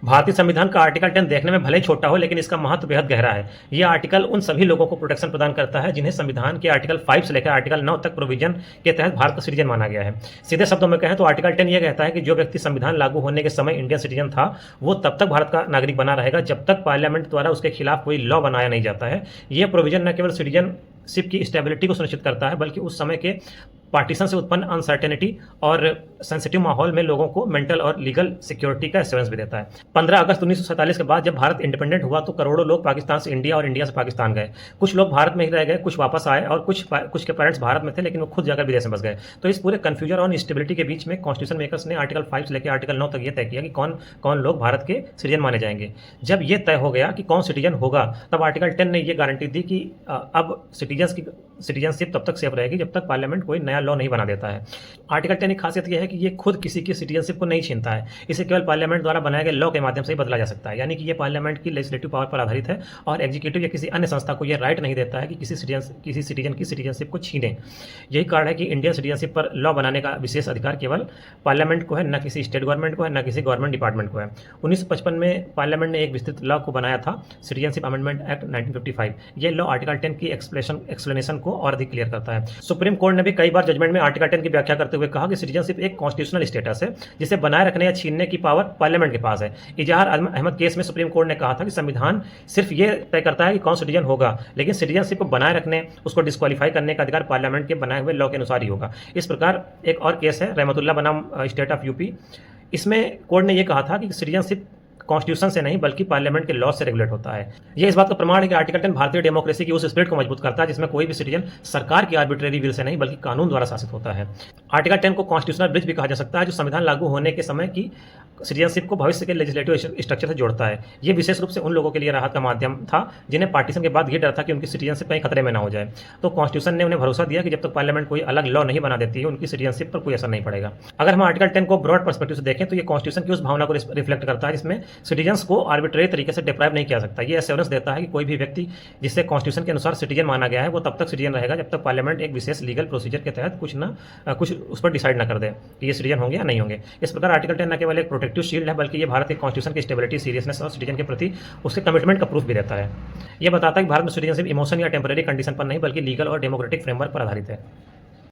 भारतीय संविधान का आर्टिकल 10 देखने में भले ही छोटा हो, लेकिन इसका महत्व बेहद गहरा है। यह आर्टिकल उन सभी लोगों को प्रोटेक्शन प्रदान करता है जिन्हें संविधान के आर्टिकल 5 से लेकर आर्टिकल 9 तक प्रोविजन के तहत भारत का सिटीजन माना गया है। सीधे शब्दों में कहें तो आर्टिकल 10 यह कहता है कि जो व्यक्ति संविधान लागू होने के समय इंडियन सिटीजन था, वो तब तक भारत का नागरिक बना रहेगा जब तक पार्लियामेंट द्वारा उसके खिलाफ कोई लॉ बनाया नहीं जाता है। यह प्रोविजन न केवल सिटीजनशिप की स्टेबिलिटी को सुनिश्चित करता है, बल्कि उस समय के पार्टीशन से उत्पन्न अनसर्टेनिटी और सेंसिटिव माहौल में लोगों को मेंटल और लीगल सिक्योरिटी का एश्योरेंस भी देता है। 15 अगस्त 1947 के बाद जब भारत इंडिपेंडेंट हुआ तो करोड़ों लोग पाकिस्तान से इंडिया और इंडिया से पाकिस्तान गए। कुछ लोग भारत में ही रह गए, कुछ वापस आए और कुछ के पेरेंट्स भारत में थे लेकिन वो खुद जाकर विदेश में बस गए। तो इस पूरे कन्फ्यूजन और इंस्टेबिलिटी के बीच में कॉन्स्टिट्यूशन मेकर्स ने आर्टिकल 5 से लेकर आर्टिकल 9 तक ये तय किया कि कौन कौन लोग भारत के सिटीजन माने जाएंगे। जब ये तय हो गया कि कौन सिटीजन होगा, तब आर्टिकल 10 ने ये गारंटी दी कि अब सिटीजनशिप तब तक सेफ रहेगी जब तक पार्लियामेंट कोई नया लॉ नहीं बना देता है। आर्टिकल 10 की खासियत यह है कि ये खुद किसी की सिटीजनशिप को नहीं छीनता है, इसे केवल पार्लियामेंट द्वारा बनाए गए लॉ के माध्यम से ही बदला जा सकता है। यानी कि ये पार्लियामेंट की लेजिस्लेटिव पावर पर आधारित है और एग्जीक्यूटिव या किसी अन्य संस्था को यह राइट नहीं देता है कि किसी सिटीजन की सिटीजनशिप को छीने। यही कारण है कि इंडियन सिटीजनशिप पर लॉ बनाने का विशेष अधिकार केवल पार्लियामेंट को है, न किसी स्टेट गवर्नमेंट को है, न किसी गवर्नमेंट डिपार्टमेंट को है। 1955 में पार्लियामेंट ने एक विस्तृत लॉ को बनाया था, सिटीजनशिप अमेंडमेंट एक्ट 1955। यह लॉ आर्टिकल 10 की एक्सप्लेनेशन को और अधिक क्लियर करता है। सुप्रीम कोर्ट ने भी कई बार जजमेंट में आर्टिकल 10 की व्याख्या करते हुए कहा कि सिटीजनशिप एक कॉन्स्टिट्यूशनल स्टेटस है जिसे बनाए रखने या छीनने की पावर पार्लियामेंट के पास है। इजहार अहमद केस में सुप्रीम कोर्ट ने कहा था कि संविधान सिर्फ ये तय करता है कि कौन सिटीजन होगा, लेकिन सिटीजनशिप को बनाए रखने, उसको डिस्क्वालीफाई करने का अधिकार पार्लियामेंट के बनाए हुए लॉ के अनुसार ही होगा। इस प्रकार एक और केस है रहमतुल्लाह बनाम स्टेट ऑफ यूपी। इसमें कोर्ट ने यह कहा था कि सिटीजनशिप कॉन्स्टिट्यूशन से नहीं बल्कि पार्लियामेंट के लॉ से रेगुलेट होता है। यह इस बात का प्रमाण है कि आर्टिकल 10 भारतीय डेमोक्रेसी की उस स्पिरिट को मजबूत करता है जिसमें कोई भी सिटीजन सरकार की आर्बिट्रेरी विल से नहीं बल्कि कानून द्वारा शासित होता है। आर्टिकल 10 को कॉन्स्टिट्यूशनल ब्रिज भी कहा जा सकता है, जो संविधान लागू होने के समय की सिटीजनशिप को भविष्य के लेजिस्लेटिव स्ट्रक्चर से जोड़ता है। ये विशेष रूप से उन लोगों के लिए राहत का माध्यम था जिन्हें पार्टीशन के बाद ये डर था कि उनकी सिटीजनशिप कहीं खतरे में ना हो जाए। तो कॉन्स्टिट्यूशन ने उन्हें भरोसा दिया कि जब तक पार्लियामेंट कोई अलग लॉ नहीं बना देती है, उनकी सिटीजनशिप पर कोई असर नहीं पड़ेगा। अगर हम आर्टिकल 10 को ब्रॉड पर्सपेक्टिव से देखें तो ये कॉन्स्टिट्यूशन की उस भावना को रिफ्लेक्ट करता है जिसमें सिटीजन्स को आर्बिट्रेरी तरीके से डिप्राइव नहीं किया सकता। ये एश्योरेंस देता है कि कोई भी व्यक्ति जिसे कॉन्स्टिट्यूशन के अनुसार सिटीजन माना गया है वो तब तक सिटीजन रहेगा जब तक पार्लियामेंट एक विशेष लीगल प्रोसीजर के तहत कुछ उस पर डिसाइड न कर दे कि ये सिटीजन होंगे या नहीं होंगे। इस प्रकार आर्टिकल 10 न केवल एक प्रोटेक्टिव शील्ड है बल्कि ये भारत के कॉन्स्टिट्यूशन की स्टेबिलिटी, सीरियसनेस और सिटीजन के प्रति उसके कमिटमेंट का प्रूफ भी देता है। यह बताता है कि भारत में सिटीजनशिप इमोशन या टेम्पररी कंडीशन पर नहीं बल्कि लीगल और डेमोक्रेटिक फ्रेमवर्क पर आधारित है।